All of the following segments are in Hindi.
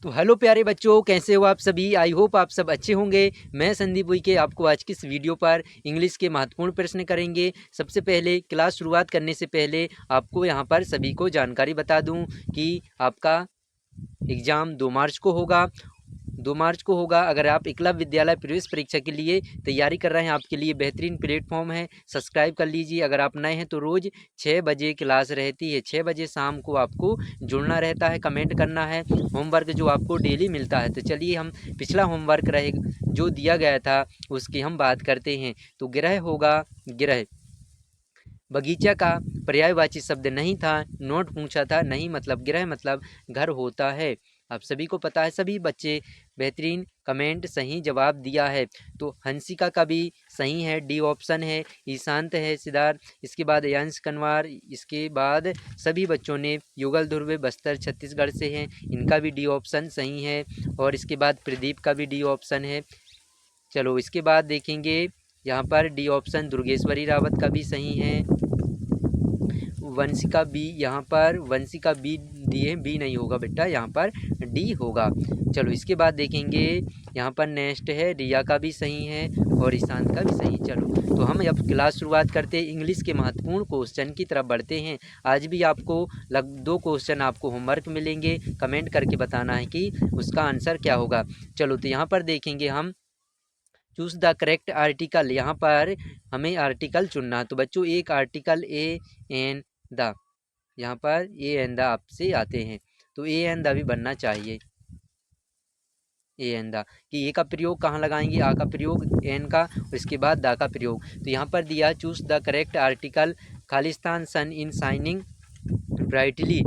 तो हेलो प्यारे बच्चों, कैसे हो आप सभी। आई होप आप सब अच्छे होंगे। मैं संदीप उइके आपको आज की इस वीडियो पर इंग्लिश के महत्वपूर्ण प्रश्न करेंगे। सबसे पहले क्लास शुरुआत करने से पहले आपको यहाँ पर सभी को जानकारी बता दूं कि आपका एग्ज़ाम 2 मार्च को होगा। 2 मार्च को होगा। अगर आप एकलव्य विद्यालय प्रवेश परीक्षा के लिए तैयारी कर रहे हैं, आपके लिए बेहतरीन प्लेटफॉर्म है, सब्सक्राइब कर लीजिए। अगर आप नए हैं तो रोज़ 6 बजे क्लास रहती है, 6 बजे शाम को आपको जुड़ना रहता है, कमेंट करना है। होमवर्क जो आपको डेली मिलता है। तो चलिए हम पिछला होमवर्क रहे जो दिया गया था उसकी हम बात करते हैं। तो ग्रह होगा, ग्रह। बगीचा का पर्यायवाची शब्द नहीं था, नोट पूछा था, नहीं मतलब ग्रह मतलब घर होता है। आप सभी को पता है, सभी बच्चे बेहतरीन कमेंट सही जवाब दिया है। तो हंसिका का भी सही है, डी ऑप्शन है। ईशांत है, सिद्धार्थ, इसके बाद यंश कनवार, इसके बाद सभी बच्चों ने युगल ध्रुव बस्तर छत्तीसगढ़ से हैं, इनका भी डी ऑप्शन सही है। और इसके बाद प्रदीप का भी डी ऑप्शन है। चलो इसके बाद देखेंगे, यहाँ पर डी ऑप्शन दुर्गेश्वरी रावत का भी सही है। वंशिका बी, यहाँ पर वंशिका बी दिए, बी नहीं होगा बेटा, यहाँ पर डी होगा। चलो इसके बाद देखेंगे, यहाँ पर नेक्स्ट है, रिया का भी सही है और ईशांत का भी सही। चलो तो हम अब क्लास शुरुआत करते हैं, इंग्लिश के महत्वपूर्ण क्वेश्चन की तरफ बढ़ते हैं। आज भी आपको 2 क्वेश्चन आपको होमवर्क मिलेंगे, कमेंट करके बताना है कि उसका आंसर क्या होगा। चलो तो यहाँ पर देखेंगे हम, चूज़ द करेक्ट आर्टिकल। यहाँ पर हमें आर्टिकल चुनना है। तो बच्चों एक आर्टिकल ए एन द, यहाँ पर ए एन द आपसे आते हैं, तो ए एन द भी बनना चाहिए। ए एन द कि ए का प्रयोग कहाँ लगाएंगे, आ का प्रयोग, एन का, और इसके बाद द का प्रयोग। तो यहाँ पर दिया choose the correct article, Khalistan sun is shining brightly.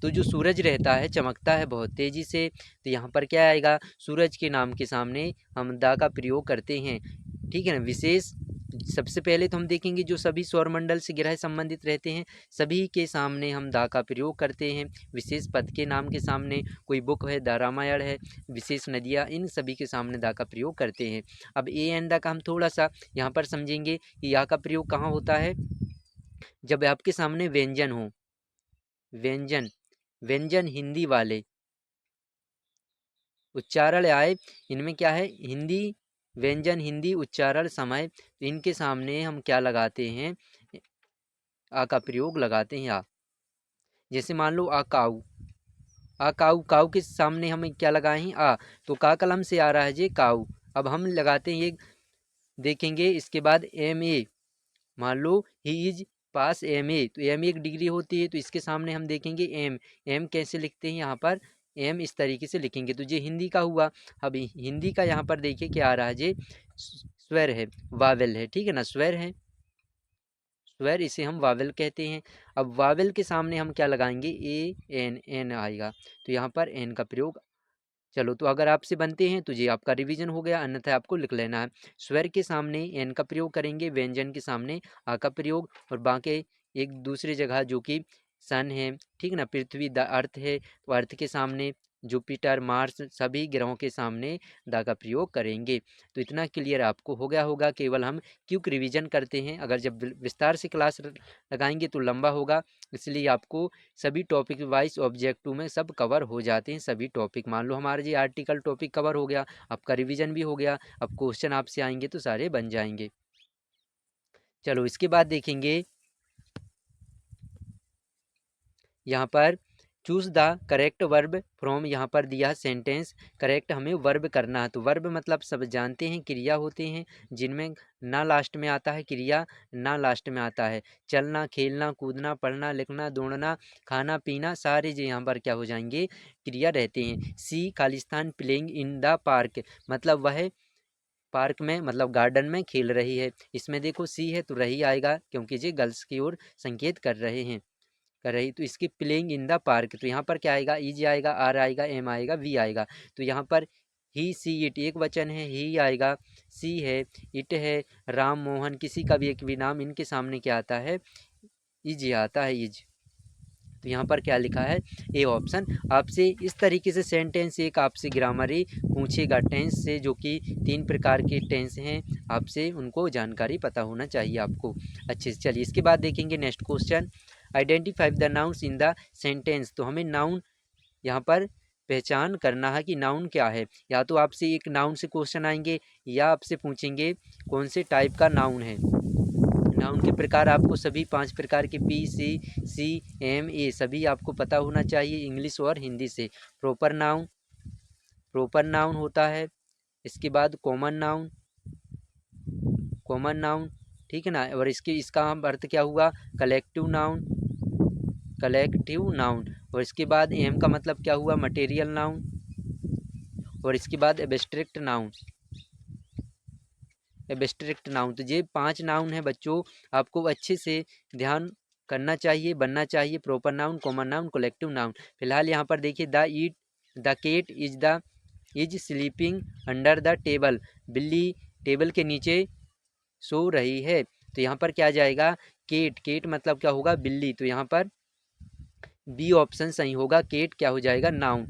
तो जो सूरज रहता है चमकता है बहुत तेज़ी से, तो यहाँ पर क्या आएगा, सूरज के नाम के सामने हम द का प्रयोग करते हैं। ठीक है ना। विशेष, सबसे पहले तो हम देखेंगे जो सभी सौरमंडल से ग्रह संबंधित रहते हैं सभी के सामने हम दा का प्रयोग करते हैं। विशेष पद के नाम के सामने, कोई बुक है, द रामायण है, विशेष नदियाँ, इन सभी के सामने दा का प्रयोग करते हैं। अब ए एन दा का हम थोड़ा सा यहाँ पर समझेंगे कि या का प्रयोग कहाँ होता है, जब आपके सामने व्यंजन हो, व्यंजन, व्यंजन हिंदी वाले उच्चारण आए, इनमें क्या है, हिंदी व्यंजन, हिंदी उच्चारण समय, इनके सामने हम क्या लगाते हैं, आ का प्रयोग लगाते हैं। आ, जैसे मान लो आ काऊ, आ काऊ, काऊ के सामने हमें क्या लगाए हैं, आ, तो का कलम से आ रहा है जे काऊ। अब हम लगाते हैं ये, देखेंगे इसके बाद एम ए, मान लो he is pass M A, तो एम ए एक डिग्री होती है, तो इसके सामने हम देखेंगे एम। एम कैसे लिखते हैं, यहाँ पर एम इस तरीके से लिखेंगे, तो ये हिंदी का हुआ। अब हिंदी का यहाँ पर देखिए क्या आ रहा है, जे स्वर है, वावेल है, ठीक है ना, स्वर है, स्वर, इसे हम वावेल कहते हैं। अब वावेल के सामने हम क्या लगाएंगे, ए एन, एन आएगा, तो यहाँ पर एन का प्रयोग। चलो तो अगर आपसे बनते हैं तो ये आपका रिवीजन हो गया, अन्यथा आपको लिख लेना है। स्वर के सामने एन का प्रयोग करेंगे, व्यंजन के सामने आ का प्रयोग, और बाकी एक दूसरी जगह जो कि सन है, ठीक है ना, पृथ्वी द अर्थ है, तो अर्थ के सामने जुपिटर, मार्स, सभी ग्रहों के सामने दा का प्रयोग करेंगे। तो इतना क्लियर आपको हो गया होगा। केवल हम क्विक रिवीजन करते हैं, अगर जब विस्तार से क्लास लगाएंगे तो लंबा होगा, इसलिए आपको सभी टॉपिक वाइज ऑब्जेक्टिव में सब कवर हो जाते हैं सभी टॉपिक। मान लो हमारा जी आर्टिकल टॉपिक कवर हो गया, आपका रिवीजन भी हो गया, अब क्वेश्चन आपसे आएंगे तो सारे बन जाएंगे। चलो इसके बाद देखेंगे, यहाँ पर choose the correct verb from, यहाँ पर दिया सेंटेंस, करेक्ट हमें वर्ब करना है। तो वर्ब मतलब सब जानते हैं क्रिया होते हैं जिनमें ना लास्ट में आता है, क्रिया ना लास्ट में आता है। चलना, खेलना, कूदना, पढ़ना, लिखना, दौड़ना, खाना पीना, सारे जो यहाँ पर क्या हो जाएंगे, क्रिया रहते हैं। सी खालिस्तान प्लेइंग इन द पार्क, मतलब वह पार्क में, मतलब गार्डन में खेल रही है। इसमें देखो सी है तो रही आएगा, क्योंकि ये गर्ल्स की ओर संकेत कर रहे हैं, कर रही, तो इसकी प्लेइंग इन द पार्क, तो यहाँ पर क्या आएगा, इज आएगा, आर आएगा, एम आएगा, वी आएगा। तो यहाँ पर ही सी इट एक वचन है, ही आएगा, सी है, इट है, राम मोहन, किसी का भी एक भी नाम, इनके सामने क्या आता है, इज आता है, इज। तो यहाँ पर क्या लिखा है, ए ऑप्शन। आपसे इस तरीके से सेंटेंस एक आपसे ग्रामरी पूछेगा टेंस से, जो कि 3 प्रकार के टेंस हैं, आपसे उनको जानकारी पता होना चाहिए आपको अच्छे से। चलिए इसके बाद देखेंगे next question, identify the nouns in the sentence. तो हमें नाउन यहाँ पर पहचान करना है कि नाउन क्या है। या तो आपसे एक नाउन से क्वेश्चन आएंगे या आपसे पूछेंगे कौन से टाइप का नाउन है। नाउन के प्रकार आपको सभी 5 प्रकार के P C C M A सभी आपको पता होना चाहिए इंग्लिश और हिंदी से। प्रॉपर नाउन होता है, इसके बाद कॉमन नाउन, ठीक है ना। और इसका अर्थ क्या हुआ, कलेक्टिव नाउन। और इसके बाद एम का मतलब क्या हुआ, मटेरियल नाउन। और इसके बाद एब्स्ट्रैक्ट नाउन। तो ये 5 नाउन है बच्चों, आपको अच्छे से ध्यान करना चाहिए, बनना चाहिए। Proper noun, common noun, collective noun. फिलहाल यहाँ पर देखिए, the cat is sleeping under the table. बिल्ली टेबल के नीचे सो रही है। तो यहाँ पर क्या जाएगा, केट मतलब क्या होगा, बिल्ली। तो यहाँ पर बी ऑप्शन सही होगा। केट क्या हो जाएगा, नाउन,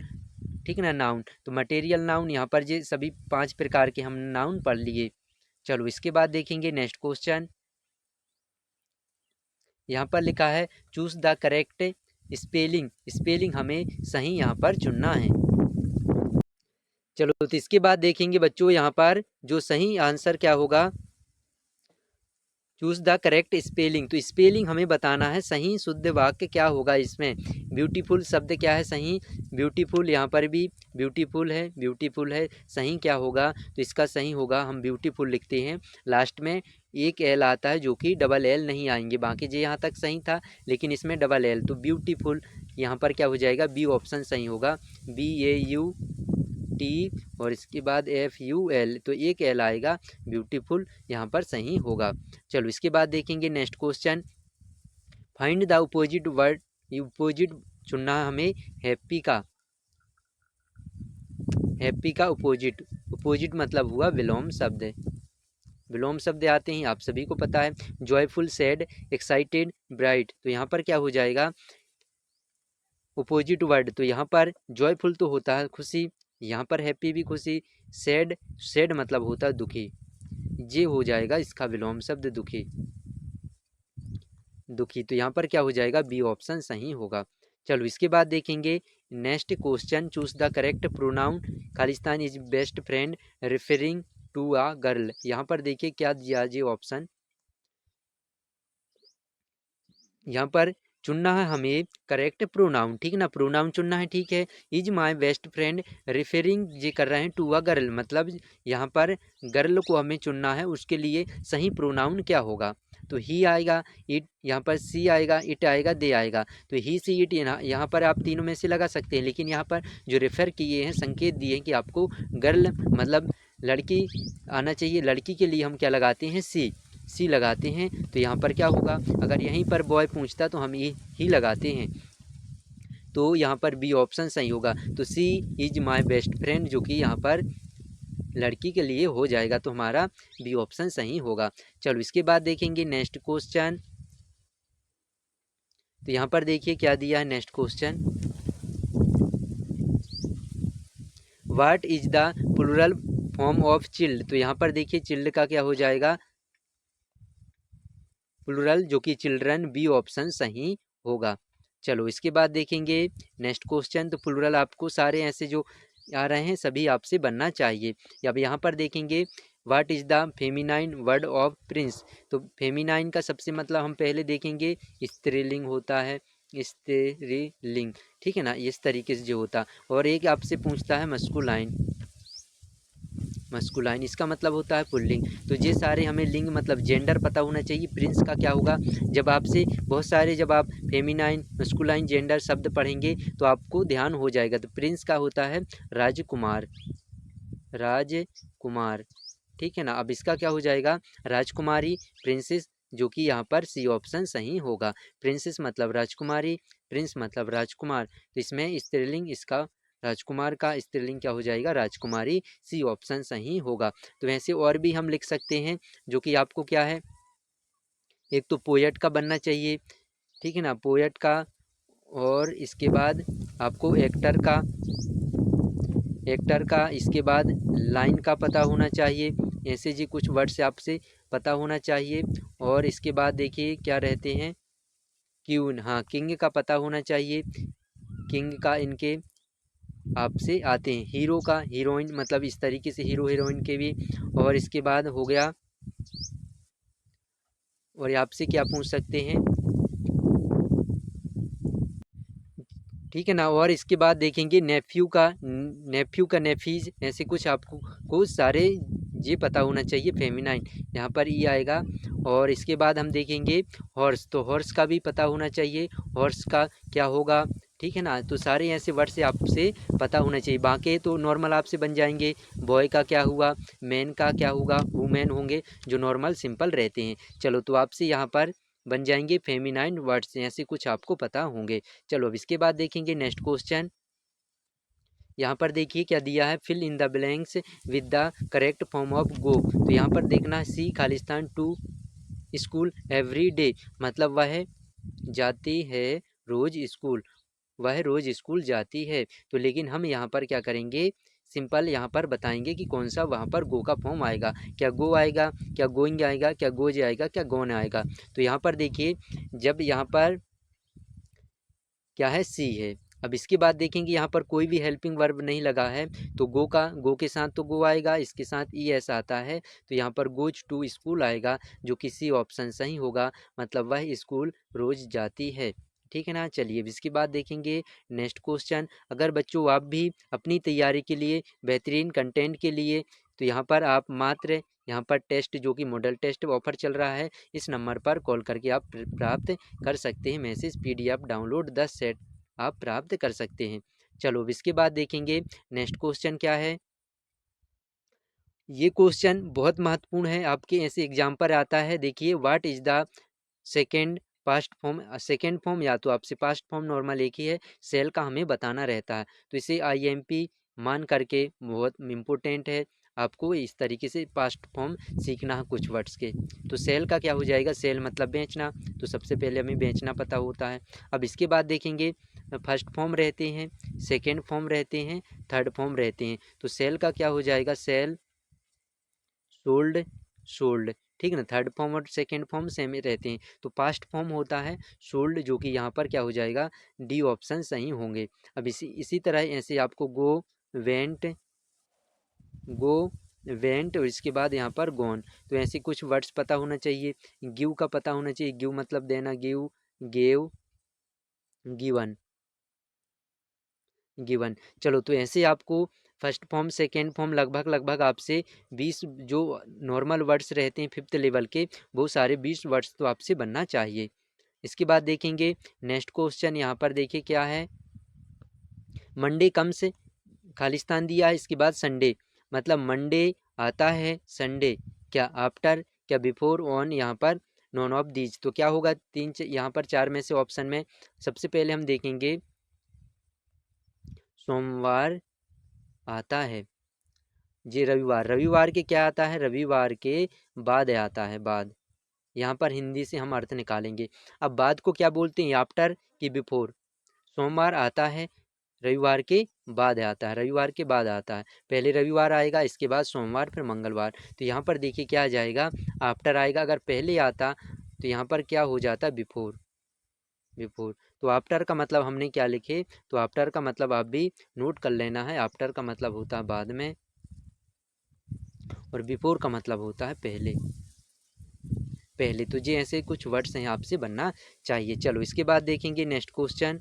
ठीक है ना, नाउन। तो मटेरियल नाउन, यहाँ पर ये सभी 5 प्रकार के हम नाउन पढ़ लिए। चलो इसके बाद देखेंगे नेक्स्ट क्वेश्चन। यहाँ पर लिखा है चूज द करेक्ट स्पेलिंग हमें सही यहाँ पर चुनना है। चलो तो इसके बाद देखेंगे बच्चों, यहाँ पर जो सही आंसर क्या होगा, चूज द करेक्ट स्पेलिंग। तो स्पेलिंग हमें बताना है, सही शुद्ध वाक्य क्या होगा इसमें। ब्यूटीफुल शब्द क्या है सही, ब्यूटीफुल। यहाँ पर भी ब्यूटीफुल है, सही क्या होगा, तो इसका सही होगा, हम ब्यूटीफुल लिखते हैं। लास्ट में एक एल आता है जो कि डबल एल नहीं आएंगे, बाकी जो यहाँ तक सही था, लेकिन इसमें डबल एल। तो ब्यूटीफुल यहाँ पर क्या हो जाएगा, बी ऑप्शन सही होगा। BAUT और इसके बाद FUL, तो एक एल आएगा, ब्यूटीफुल यहाँ पर सही होगा। चलो इसके बाद देखेंगे next question. Find the opposite word, opposite चुनना है हमें हैप्पी का अपोजिट मतलब हुआ विलोम शब्द। विलोम शब्द आते हैं, आप सभी को पता है, जॉयफुल, सैड, एक्साइटेड, ब्राइट। तो यहाँ पर क्या हो जाएगा, अपोजिट वर्ड। तो यहाँ पर जॉयफुल तो होता है खुशी, यहाँ पर हैप्पी भी खुशी, सैड मतलब होता है दुखी, ये हो जाएगा इसका विलोम शब्द दुखी। तो यहाँ पर क्या हो जाएगा, बी ऑप्शन सही होगा। चलो इसके बाद देखेंगे next question. Choose the correct pronoun, Khalistan is best friend referring to a girl. यहाँ पर देखिए क्या दिया ये ऑप्शन, यहाँ पर चुनना है हमें करेक्ट प्रोनाउन, ठीक ना, प्रोनाउन चुनना है, ठीक है। Is my best friend referring ये कर रहे हैं टू अ गर्ल, मतलब यहाँ पर गर्ल को हमें चुनना है, उसके लिए सही प्रोनाउन क्या होगा। तो ही आएगा, इट, यहाँ पर सी आएगा, इट आएगा, दे आएगा। तो ही सी इट, यहाँ पर आप तीनों में से लगा सकते हैं, लेकिन यहाँ पर जो रेफर किए हैं, संकेत दिए हैं कि आपको गर्ल मतलब लड़की आना चाहिए, लड़की के लिए हम क्या लगाते हैं, सी लगाते हैं। तो यहाँ पर क्या होगा, अगर यहीं पर बॉय पूछता तो हम ये ही लगाते हैं, तो यहाँ पर बी ऑप्शन सही होगा। तो सी इज माय बेस्ट फ्रेंड जो कि यहाँ पर लड़की के लिए हो जाएगा, तो हमारा बी ऑप्शन सही होगा। चलो इसके बाद देखेंगे नेक्स्ट क्वेश्चन। तो यहाँ पर देखिए क्या दिया है next question, what is the plural form of child. तो यहाँ पर देखिए चिल्ड का क्या हो जाएगा, प्लूरल जो कि चिल्ड्रन, बी ऑप्शन सही होगा। चलो इसके बाद देखेंगे नेक्स्ट क्वेश्चन। तो प्लूरल आपको सारे ऐसे जो आ रहे हैं सभी आपसे बनना चाहिए। अब यहाँ पर देखेंगे what is the feminine word of Prince. तो फेमिनाइन का सबसे मतलब हम पहले देखेंगे स्त्रीलिंग होता है, स्त्रीलिंग, ठीक है ना, इस तरीके से जो होता। और एक आपसे पूछता है मस्कुलाइन, इसका मतलब होता है पुल्लिंग। तो ये सारे हमें लिंग मतलब जेंडर पता होना चाहिए। प्रिंस का क्या होगा, जब आपसे बहुत सारे जब आप फेमिनाइन, मस्कुलाइन, जेंडर शब्द पढ़ेंगे तो आपको ध्यान हो जाएगा। तो प्रिंस का होता है राजकुमार, ठीक है ना। अब इसका क्या हो जाएगा, राजकुमारी, प्रिंसेस, जो कि यहाँ पर सी ऑप्शन सही होगा। प्रिंसेस मतलब राजकुमारी, प्रिंस मतलब राजकुमार। तो इसमें स्त्रीलिंग, इसका राजकुमार का स्त्रीलिंग क्या हो जाएगा, राजकुमारी, सी ऑप्शन सही होगा। तो ऐसे और भी हम लिख सकते हैं, जो कि आपको क्या है, एक तो पोएट का बनना चाहिए, ठीक है ना, पोएट का। और इसके बाद आपको एक्टर का, इसके बाद लाइन का पता होना चाहिए। ऐसे जी कुछ वर्ड्स आपसे पता होना चाहिए। और इसके बाद देखिए क्या रहते हैं, क्यून, हाँ, किंग का पता होना चाहिए, किंग का इनके आपसे आते हैं। हीरो का, हीरोइन मतलब इस तरीके से हीरो हीरोइन के भी। और इसके बाद हो गया, और आपसे क्या पूछ सकते हैं, ठीक है ना। और इसके बाद देखेंगे नेफ्यू का नेफीज, ऐसे कुछ आपको कुछ सारे ये पता होना चाहिए। फेमिनाइन यहाँ पर ई आएगा। और इसके बाद हम देखेंगे हॉर्स, तो हॉर्स का भी पता होना चाहिए, हॉर्स का क्या होगा, ठीक है ना। तो सारे ऐसे वर्ड से आपसे पता होना चाहिए। बाकी तो नॉर्मल आपसे बन जाएंगे। बॉय का क्या हुआ, मैन का क्या होगा, वुमेन होंगे, जो नॉर्मल सिंपल रहते हैं। चलो, तो आपसे यहाँ पर बन जाएंगे फेमिनाइन वर्ड्स, ऐसे कुछ आपको पता होंगे। चलो, अब इसके बाद देखेंगे नेक्स्ट क्वेश्चन। यहाँ पर देखिए क्या दिया है, fill in the blanks with the correct form of go. तो यहाँ पर देखना, सी खालिस्तान टू स्कूल एवरी डे, मतलब वह जाती है रोज स्कूल, वह रोज स्कूल जाती है। तो लेकिन हम यहाँ पर क्या करेंगे, सिंपल यहाँ पर बताएंगे कि कौन सा वहाँ पर गो का फॉर्म आएगा। क्या गो आएगा, क्या गोइंग आएगा, क्या गोज आएगा, क्या गोन आएगा। तो यहाँ पर देखिए, जब यहाँ पर क्या है, सी है। अब इसके बाद देखेंगे यहाँ पर कोई भी हेल्पिंग वर्ब नहीं लगा है, तो गो के साथ तो गो आएगा, इसके साथ ई एस आता है, तो यहाँ पर गोज टू स्कूल आएगा, जो किसी ऑप्शन सही होगा, मतलब वह स्कूल रोज जाती है, ठीक है ना। चलिए, अब इसके बाद देखेंगे नेक्स्ट क्वेश्चन। अगर बच्चों आप भी अपनी तैयारी के लिए, बेहतरीन कंटेंट के लिए, तो यहाँ पर आप मात्र यहाँ पर टेस्ट, जो कि मॉडल टेस्ट ऑफर चल रहा है, इस नंबर पर कॉल करके आप प्राप्त कर सकते हैं। मैसेज पीडीएफ डाउनलोड 10 सेट आप प्राप्त कर सकते हैं। चलो, अब इसके बाद देखेंगे नेक्स्ट क्वेश्चन क्या है। ये क्वेश्चन बहुत महत्वपूर्ण है, आपके ऐसे एग्जाम पर आता है। देखिए, what is the second past form, second form, या तो आपसे पास्ट फॉर्म नॉर्मल एक ही है, सेल का हमें बताना रहता है। तो इसे आईएमपी मान करके, बहुत इम्पोर्टेंट है, आपको इस तरीके से पास्ट फॉर्म सीखना है कुछ वर्ड्स के। तो सेल का क्या हो जाएगा, सेल मतलब बेचना, तो सबसे पहले हमें बेचना पता होता है। अब इसके बाद देखेंगे, फर्स्ट फॉर्म रहते हैं, सेकेंड फॉर्म रहते हैं, थर्ड फॉर्म रहते हैं। तो सेल का क्या हो जाएगा, सेल, सोल्ड, सोल्ड, ठीक है ना। थर्ड फॉर्म और सेकेंड फॉर्म सेम ही रहते हैं। तो पास्ट फॉर्म होता है सोल्ड, जो कि यहाँ पर क्या हो जाएगा, डी ऑप्शन सही होंगे। अब इसी तरह ऐसे आपको वेंट गो वेंट, और इसके बाद यहाँ पर गॉन, तो ऐसे कुछ वर्ड्स पता होना चाहिए। गिव का पता होना चाहिए, गिव मतलब देना, गिव, गेव, गिवन, गिवन। चलो, तो ऐसे आपको फर्स्ट फॉर्म सेकेंड फॉर्म लगभग लगभग आपसे 20 जो नॉर्मल वर्ड्स रहते हैं फिफ्थ लेवल के, वो सारे 20 वर्ड्स तो आपसे बनना चाहिए। इसके बाद देखेंगे नेक्स्ट क्वेश्चन। यहाँ पर देखिए क्या है, मंडे कम से खालिस्तान दिया है, इसके बाद संडे, मतलब मंडे आता है, संडे क्या आफ्टर, क्या बिफोर, ऑन, यहाँ पर नॉन ऑफ दीज। तो क्या होगा, यहाँ पर चार में से ऑप्शन में सबसे पहले हम देखेंगे सोमवार आता है, जी रविवार, रविवार के क्या आता है, रविवार के बाद आता है, बाद। यहाँ पर हिंदी से हम अर्थ निकालेंगे। अब बाद को क्या बोलते हैं, आफ्टर कि बिफोर। सोमवार आता है, रविवार के बाद आता है, रविवार के बाद आता है, पहले रविवार आएगा, इसके बाद सोमवार, फिर मंगलवार। तो यहाँ पर देखिए क्या आ जाएगा, आफ्टर आएगा। अगर पहले आता तो यहाँ पर क्या हो जाता, बिफोर, बिफोर। तो आफ्टर का मतलब हमने क्या लिखे, तो आफ्टर का मतलब आप भी नोट कर लेना है, आफ्टर का मतलब होता है बाद में, और बिफोर का मतलब होता है पहले, पहले। तो ये ऐसे कुछ वर्ड्स हैं आपसे बनना चाहिए। चलो, इसके बाद देखेंगे नेक्स्ट क्वेश्चन।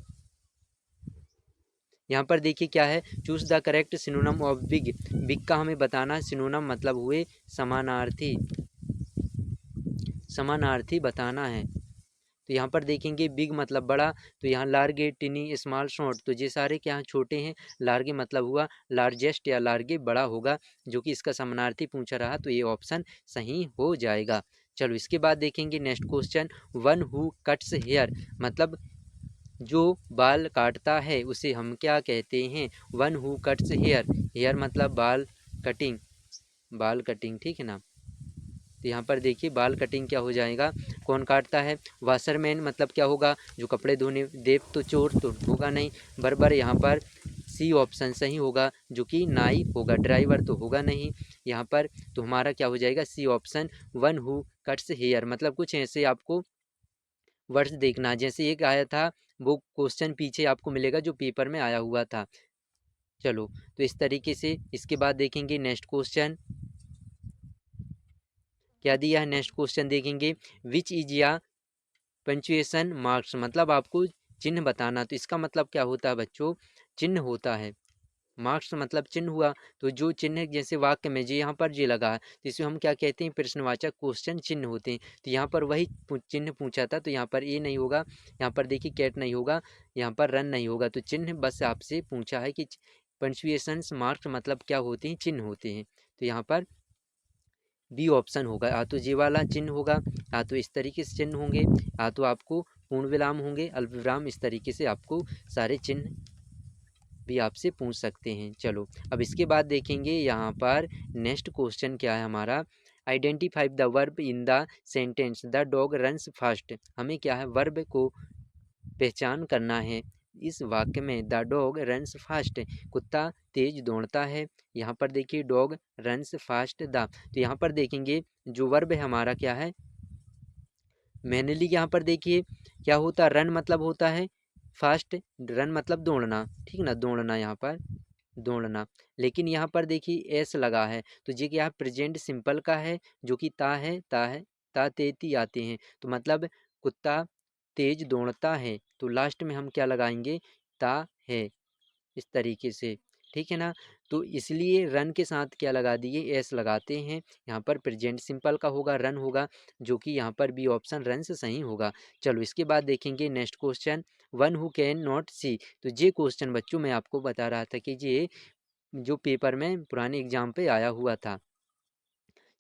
यहाँ पर देखिए क्या है, choose the correct synonym of big. Big का हमें बताना है, सिनोनिम मतलब हुए समानार्थी, समानार्थी बताना है। तो यहाँ पर देखेंगे बिग मतलब बड़ा, तो यहाँ लार्गे, टिनी, स्मॉल, शॉर्ट, तो ये सारे क्या छोटे हैं। लार्गे मतलब हुआ लार्जेस्ट या लार्गे बड़ा होगा, जो कि इसका समानार्थी पूछा रहा, तो ये ऑप्शन सही हो जाएगा। चलो, इसके बाद देखेंगे next question. One who cuts hair, मतलब जो बाल काटता है उसे हम क्या कहते हैं, one who cuts hair, hair मतलब बाल, कटिंग, बाल कटिंग, ठीक है ना। तो यहाँ पर देखिए बाल कटिंग क्या हो जाएगा, कौन काटता है, वाशरमैन मतलब क्या होगा, जो कपड़े धोने, देव तो चोर तो होगा नहीं, बर्बर यहाँ पर सी ऑप्शन सही होगा, जो कि नाई होगा, ड्राइवर तो होगा नहीं यहाँ पर। तो हमारा क्या हो जाएगा, C option, one who cuts hair. मतलब कुछ ऐसे आपको वर्ड्स देखना, जैसे एक आया था, वो क्वेश्चन पीछे आपको मिलेगा जो पेपर में आया हुआ था। चलो, तो इस तरीके से इसके बाद देखेंगे नेक्स्ट क्वेश्चन क्या दिया है। नेक्स्ट क्वेश्चन देखेंगे विच इज या पंचुएशन मार्क्स, मतलब आपको चिन्ह बताना। तो इसका मतलब क्या होता है बच्चों, चिन्ह होता है। मार्क्स मतलब चिन्ह हुआ, तो जो चिन्ह जैसे वाक्य में जो यहाँ पर जे लगा है तो इसमें हम क्या कहते हैं, प्रश्नवाचक क्वेश्चन चिन्ह होते हैं। तो यहाँ पर वही चिन्ह पूछा था, तो यहाँ पर ए नहीं होगा, यहाँ पर देखिए कैट नहीं होगा, यहाँ पर रन नहीं होगा। तो चिन्ह बस आपसे पूछा है कि पंचुएशन मार्क्स मतलब क्या होते हैं, चिन्ह होते हैं। तो यहाँ पर बी ऑप्शन होगा, या तो जे वाला चिन्ह होगा, या तो इस तरीके से चिन्ह होंगे, या तो आपको पूर्ण विराम होंगे, अल्प विराम, इस तरीके से आपको सारे चिन्ह भी आपसे पूछ सकते हैं। चलो, अब इसके बाद देखेंगे यहाँ पर नेक्स्ट क्वेश्चन क्या है हमारा, identify the verb in the sentence the dog runs fast. हमें क्या है, वर्ब को पहचान करना है। इस वाक्य में द डॉग रन्स फास्ट, कुत्ता तेज दौड़ता है। यहाँ पर देखिए डॉग रन्स फास्ट द, तो यहाँ पर देखेंगे जो वर्ब है हमारा क्या है, मैनली। यहाँ पर देखिए क्या होता है, रन मतलब होता है फास्ट, रन मतलब दौड़ना, ठीक ना, दौड़ना, यहाँ पर दौड़ना। लेकिन यहाँ पर देखिए एस लगा है, तो ये क्या प्रेजेंट सिंपल का है, जो कि ता है, ता है, ता तेती आते हैं, तो मतलब कुत्ता तेज दौड़ता है, तो लास्ट में हम क्या लगाएंगे, ता है, इस तरीके से, ठीक है ना। तो इसलिए रन के साथ क्या लगा दिए, एस लगाते हैं। यहाँ पर प्रेजेंट सिंपल का होगा, रन होगा, जो कि यहाँ पर बी ऑप्शन रन से सही होगा। चलो, इसके बाद देखेंगे next question, one who can not see. तो ये क्वेश्चन बच्चों मैं आपको बता रहा था कि ये जो पेपर में पुराने एग्जाम पे आया हुआ था।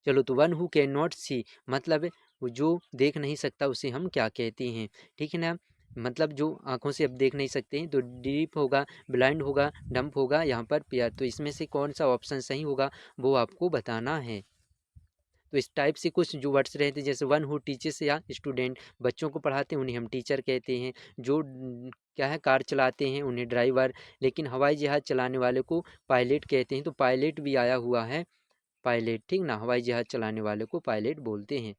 चलो, तो वन हु कैन नॉट सी मतलब जो देख नहीं सकता उसे हम क्या कहते हैं, ठीक है ना। मतलब जो आंखों से अब देख नहीं सकते हैं, तो डीप होगा, ब्लाइंड होगा, डंप होगा, यहाँ पर पेयर। तो इसमें से कौन सा ऑप्शन सही होगा वो आपको बताना है। तो इस टाइप से कुछ जो वर्ड्स रहते हैं, जैसे वन हु टीचर्स या स्टूडेंट, बच्चों को पढ़ाते हैं उन्हें हम टीचर कहते हैं। जो क्या है, कार चलाते हैं उन्हें ड्राइवर, लेकिन हवाई जहाज़ चलाने वाले को पायलट कहते हैं। तो पायलट भी आया हुआ है, पायलट, ठीक ना, हवाई जहाज़ चलाने वाले को पायलट बोलते हैं।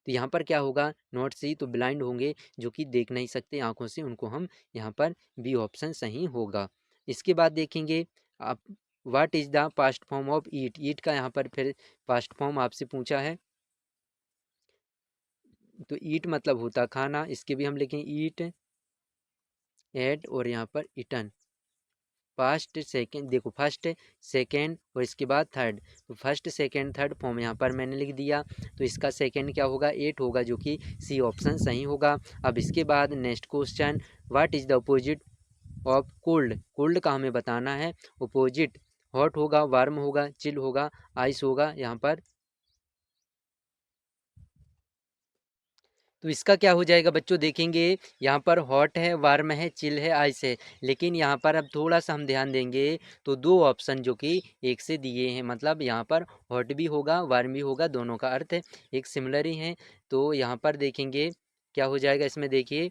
तो यहाँ पर क्या होगा, नॉट सी, तो ब्लाइंड होंगे, जो कि देख नहीं सकते आंखों से, उनको हम यहाँ पर बी ऑप्शन सही होगा। इसके बाद देखेंगे आप, what is the past form of eat. Eat का यहाँ पर फिर पास्ट फॉर्म आपसे पूछा है, तो ईट मतलब होता खाना, इसके भी हम लिखें ईट, एट, और यहाँ पर इटन। फर्स्ट सेकेंड, देखो फर्स्ट सेकेंड और इसके बाद थर्ड, तो फर्स्ट सेकेंड थर्ड फॉर्म यहाँ पर मैंने लिख दिया। तो इसका सेकेंड क्या होगा, एट होगा, जो कि सी ऑप्शन सही होगा। अब इसके बाद next question, what is the opposite of cold. Cold का हमें बताना है अपोजिट, हॉट होगा, वार्म होगा, चिल होगा, आइस होगा। यहाँ पर तो इसका क्या हो जाएगा बच्चों, देखेंगे यहाँ पर हॉट है, वार्म है, चिल है, आइस है। लेकिन यहाँ पर अब थोड़ा सा हम ध्यान देंगे तो दो ऑप्शन जो कि एक से दिए हैं, मतलब यहाँ पर हॉट भी होगा, वार्म भी होगा, दोनों का अर्थ एक सिमिलर ही है। तो यहाँ पर देखेंगे क्या हो जाएगा, इसमें देखिए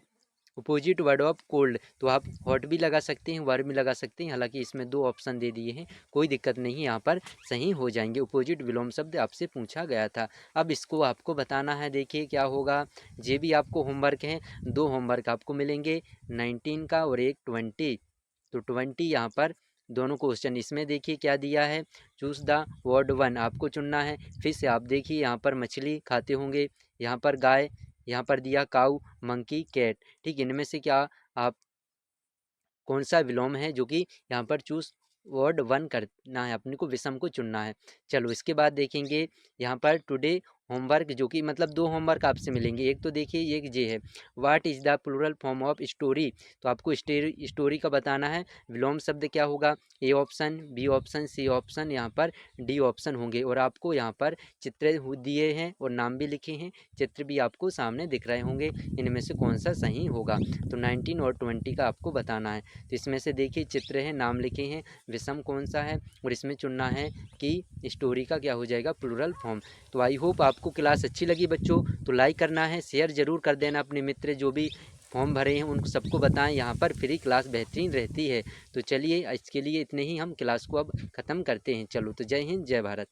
अपोजिट वर्ड ऑफ कोल्ड, तो आप हॉट भी लगा सकते हैं, वार्म भी लगा सकते हैं। हालांकि इसमें दो ऑप्शन दे दिए हैं, कोई दिक्कत नहीं है, यहाँ पर सही हो जाएंगे। अपोजिट विलोम शब्द आपसे पूछा गया था। अब इसको आपको बताना है, देखिए क्या होगा। ये भी आपको होमवर्क है, दो होमवर्क आपको मिलेंगे, 19 का और एक 20। तो 20 यहाँ पर दोनों क्वेश्चन, इसमें देखिए क्या दिया है, चूज द वर्ड वन, आपको चुनना है। फिर से आप देखिए यहाँ पर मछली खाते होंगे, यहाँ पर गाय, यहाँ पर दिया काऊ, मंकी, कैट, ठीक, इनमें से क्या आप कौन सा विलोम है, जो कि यहाँ पर चूज वर्ड वन करना है, अपने को विषम को चुनना है। चलो, इसके बाद देखेंगे यहाँ पर टुडे होमवर्क, जो कि मतलब दो होमवर्क आपसे मिलेंगे। एक तो देखिए एक ये है, what is the plural form of story. तो आपको स्टोरी का बताना है। विलोम शब्द क्या होगा, A option, B option, C option, यहाँ पर डी ऑप्शन होंगे। और आपको यहाँ पर चित्र दिए हैं और नाम भी लिखे हैं, चित्र भी आपको सामने दिख रहे होंगे, इनमें से कौन सा सही होगा। तो 19 और 20 का आपको बताना है। तो इसमें से देखिए चित्र है, नाम लिखे हैं, विषम कौन सा है, और इसमें चुनना है कि स्टोरी का क्या हो जाएगा, प्लूरल फॉर्म। तो आई होप आपको क्लास अच्छी लगी बच्चों, तो लाइक करना है, शेयर ज़रूर कर देना अपने मित्र जो भी फॉर्म भरे हैं उनको सबको बताएं। यहाँ पर फ्री क्लास बेहतरीन रहती है। तो चलिए, इसके लिए इतने ही, हम क्लास को अब ख़त्म करते हैं। चलो, तो जय हिंद, जय भारत।